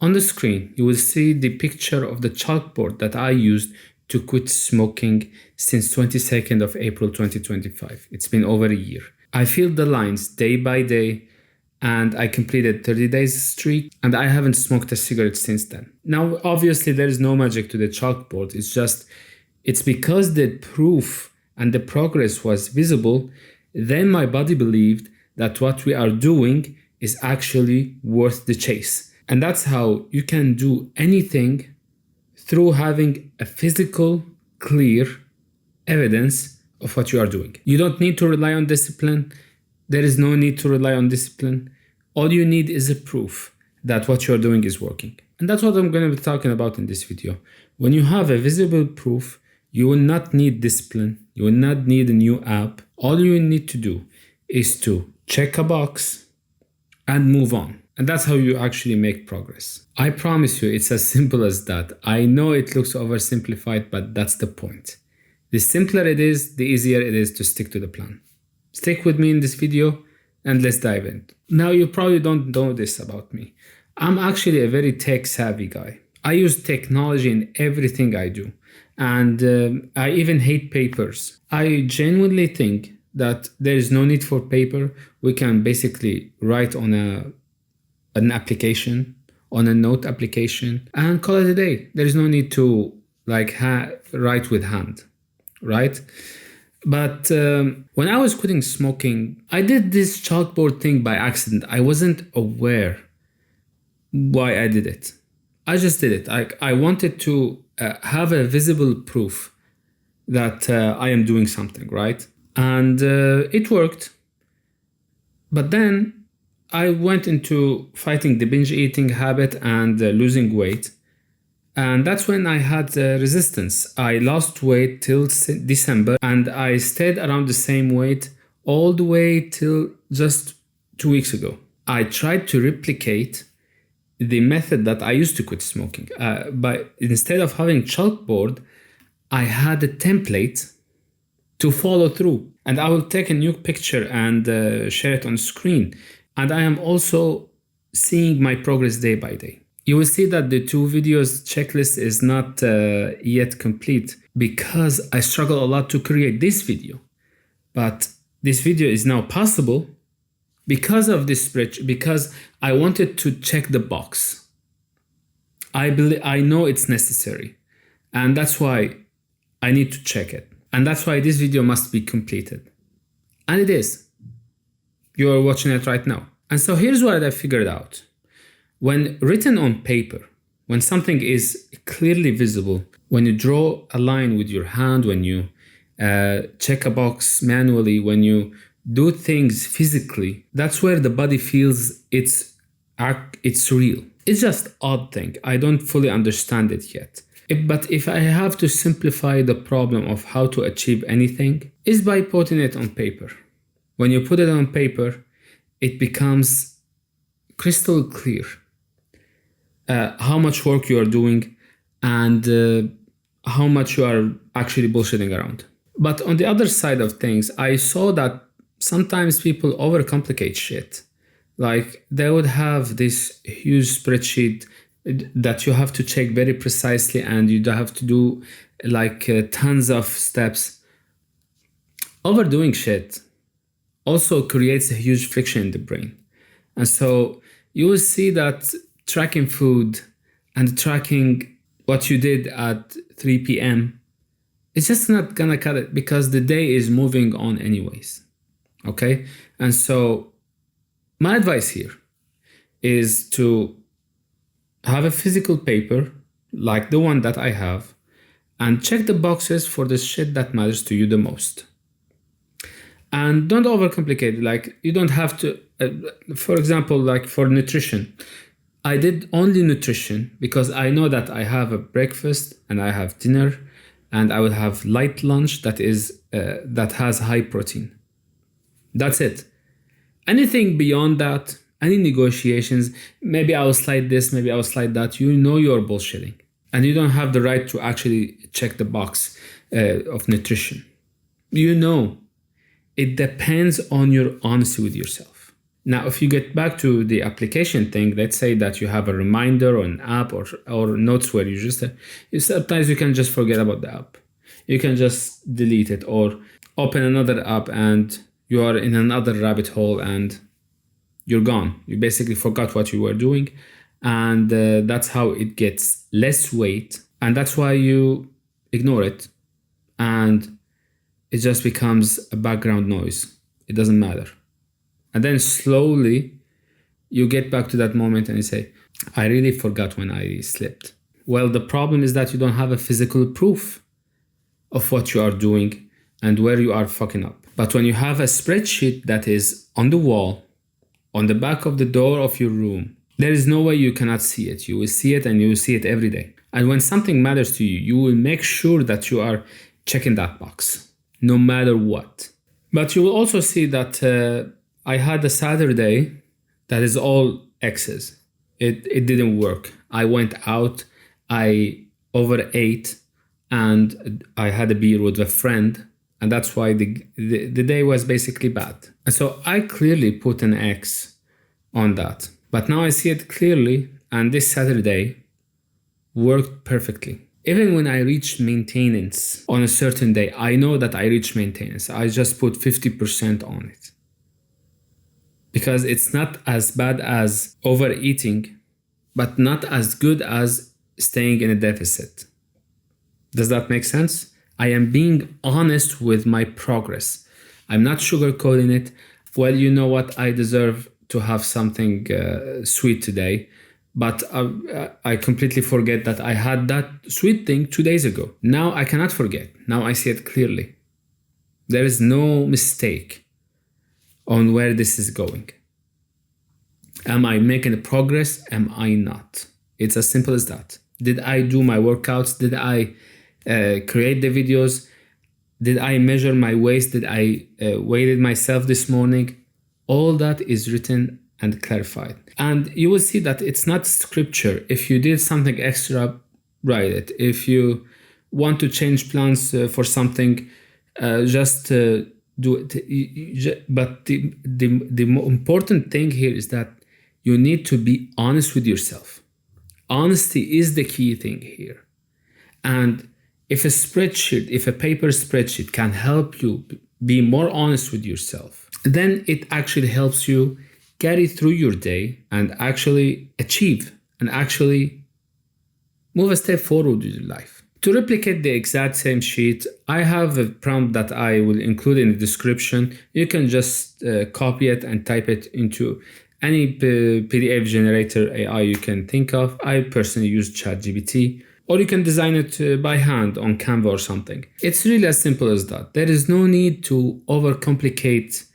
On the screen, you will see the picture of the chalkboard that I used to quit smoking since 22nd of April 2025. It's been over a year. I filled the lines day by day, and I completed 30 days streak, and I haven't smoked a cigarette since then. Now, obviously, there is no magic to the chalkboard. It's because the proof and the progress was visible, then my body believed that what we are doing is actually worth the chase. And that's how you can do anything through having a physical, clear evidence of what you are doing. You don't need to rely on discipline. There is no need to rely on discipline. All you need is a proof that what you're doing is working. And that's what I'm going to be talking about in this video. When you have a visible proof, you will not need discipline. You will not need a new app. All you need to do is to check a box and move on. And that's how you actually make progress. I promise you, it's as simple as that. I know it looks oversimplified, but that's the point. The simpler it is, the easier it is to stick to the plan. Stick with me in this video and let's dive in. Now, you probably don't know this about me. I'm actually a very tech savvy guy. I use technology in everything I do. And I even hate papers. I genuinely think that there is no need for paper. We can basically write on an application, on a note application, and call it a day. There is no need to write with hand, right? But when I was quitting smoking, I did this chalkboard thing by accident. I wasn't aware why I did it. I just did it. I wanted to have a visible proof that I am doing something, right? And it worked. But then I went into fighting the binge eating habit and losing weight. And that's when I had resistance. I lost weight till December, and I stayed around the same weight all the way till just 2 weeks ago. I tried to replicate the method that I used to quit smoking. But instead of having chalkboard, I had a template to follow through. And I will take a new picture and share it on screen. And I am also seeing my progress day by day. You will see that the 2 videos checklist is not yet complete because I struggle a lot to create this video. But this video is now possible because of this spreadsheet, because I wanted to check the box. I know it's necessary, and that's why I need to check it. And that's why this video must be completed. And it is. You are watching it right now. And so here's what I figured out. When written on paper, when something is clearly visible, when you draw a line with your hand, when you check a box manually, when you do things physically, that's where the body feels it's real. It's just odd thing. I don't fully understand it yet. But if I have to simplify the problem of how to achieve anything, is by putting it on paper. When you put it on paper, it becomes crystal clear how much work you are doing and how much you are actually bullshitting around. But on the other side of things, I saw that sometimes people overcomplicate shit. Like they would have this huge spreadsheet that you have to check very precisely, and you have to do tons of steps. Overdoing shit also creates a huge friction in the brain. And so you will see that tracking food and tracking what you did at 3 p.m. it's just not gonna cut it because the day is moving on anyways. Okay? And so my advice here is to have a physical paper like the one that I have and check the boxes for the shit that matters to you the most. And don't overcomplicate it. Like you don't have to, for example, like for nutrition, I did only nutrition because I know that I have a breakfast and I have dinner and I will have light lunch that has high protein. That's it. Anything beyond that, any negotiations, maybe I will slide this, maybe I will slide that, you know you're bullshitting. And you don't have the right to actually check the box of nutrition. You know, it depends on your honesty with yourself. Now, if you get back to the application thing, let's say that you have a reminder or an app or notes where sometimes you can just forget about the app. You can just delete it or open another app and you are in another rabbit hole and you're gone. You basically forgot what you were doing. And that's how it gets less weight. And that's why you ignore it. And it just becomes a background noise. It doesn't matter. And then slowly you get back to that moment and you say, I really forgot when I slept. Well, the problem is that you don't have a physical proof of what you are doing and where you are fucking up. But when you have a spreadsheet that is on the wall, on the back of the door of your room, there is no way you cannot see it. You will see it and you will see it every day. And when something matters to you, you will make sure that you are checking that box, no matter what. But you will also see that I had a Saturday that is all X's. It didn't work. I went out, I overate, and I had a beer with a friend. And that's why the day was basically bad. And so I clearly put an X on that. But now I see it clearly, and this Saturday worked perfectly. Even when I reached maintenance on a certain day, I know that I reached maintenance. I just put 50% on it. Because it's not as bad as overeating, but not as good as staying in a deficit. Does that make sense? I am being honest with my progress. I'm not sugarcoating it. Well, you know what? I deserve to have something sweet today. But I completely forget that I had that sweet thing 2 days ago. Now I cannot forget. Now I see it clearly. There is no mistake on where this is going. Am I making progress? Am I not? It's as simple as that. Did I do my workouts? Did I create the videos? Did I measure my waist? Did I weighted myself this morning? All that is written and clarified. And you will see that it's not scripture. If you did something extra, write it. If you want to change plans for something, just do it. But the more important thing here is that you need to be honest with yourself. Honesty is the key thing here. And if a paper spreadsheet can help you be more honest with yourself, then it actually helps you carry through your day and actually achieve and actually move a step forward with your life. To replicate the exact same sheet, I have a prompt that I will include in the description. You can just copy it and type it into any PDF generator AI you can think of. I personally use ChatGPT, or you can design it by hand on Canva or something. It's really as simple as that. There is no need to overcomplicate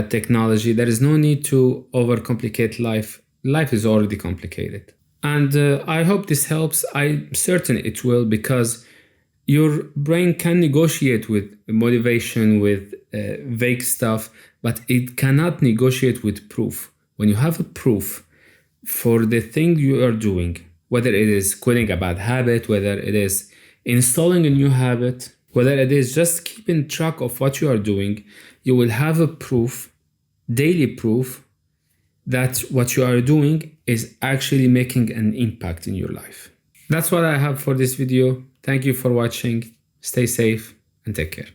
technology. There is no need to overcomplicate life. Life is already complicated. And I hope this helps. I'm certain it will, because your brain can negotiate with motivation, with vague stuff, but it cannot negotiate with proof. When you have a proof for the thing you are doing, whether it is quitting a bad habit, whether it is installing a new habit, whether it is just keeping track of what you are doing, you will have a proof, daily proof, that what you are doing is actually making an impact in your life. That's what I have for this video. Thank you for watching. Stay safe and take care.